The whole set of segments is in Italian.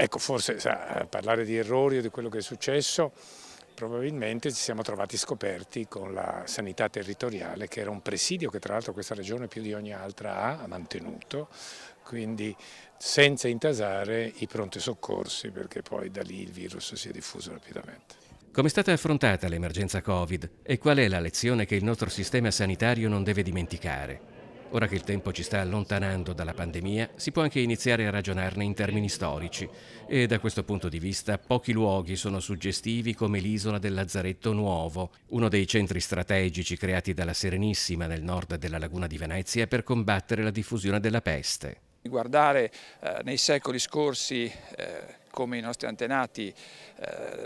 Ecco, forse a parlare di errori o di quello che è successo, probabilmente ci siamo trovati scoperti con la sanità territoriale, che era un presidio che tra l'altro questa regione più di ogni altra ha mantenuto, quindi senza intasare i pronti soccorsi, perché poi da lì il virus si è diffuso rapidamente. Come è stata affrontata l'emergenza Covid e qual è la lezione che il nostro sistema sanitario non deve dimenticare? Ora che il tempo ci sta allontanando dalla pandemia, si può anche iniziare a ragionarne in termini storici e da questo punto di vista pochi luoghi sono suggestivi come l'isola del Lazzaretto Nuovo, uno dei centri strategici creati dalla Serenissima nel nord della laguna di Venezia per combattere la diffusione della peste. Guardare nei secoli scorsi come i nostri antenati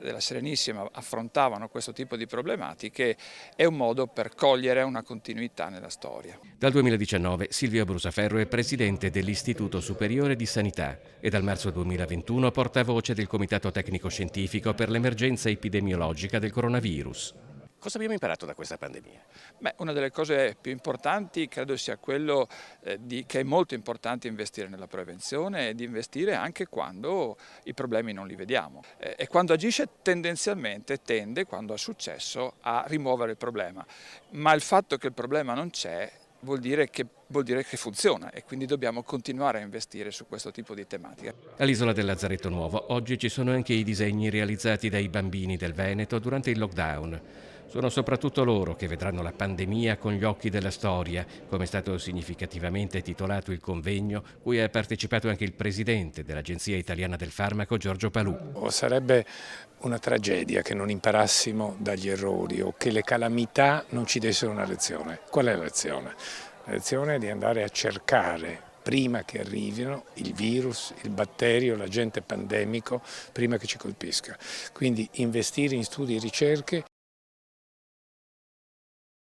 della Serenissima affrontavano questo tipo di problematiche è un modo per cogliere una continuità nella storia. Dal 2019 Silvio Brusaferro è presidente dell'Istituto Superiore di Sanità e dal marzo 2021 portavoce del Comitato Tecnico Scientifico per l'emergenza epidemiologica del coronavirus. Cosa abbiamo imparato da questa pandemia? Beh, una delle cose più importanti credo sia quello che è molto importante investire nella prevenzione e di investire anche quando i problemi non li vediamo. E quando agisce tendenzialmente tende, quando ha successo, a rimuovere il problema. Ma il fatto che il problema non c'è vuol dire che funziona e quindi dobbiamo continuare a investire su questo tipo di tematiche. All'isola del Lazzaretto Nuovo oggi ci sono anche i disegni realizzati dai bambini del Veneto durante il lockdown. Sono soprattutto loro che vedranno la pandemia con gli occhi della storia, come è stato significativamente titolato il convegno, cui ha partecipato anche il presidente dell'Agenzia Italiana del Farmaco, Giorgio Palù. Sarebbe una tragedia che non imparassimo dagli errori o che le calamità non ci dessero una lezione. Qual è la lezione? La lezione è di andare a cercare prima che arrivino il virus, il batterio, l'agente pandemico, prima che ci colpisca. Quindi investire in studi e ricerche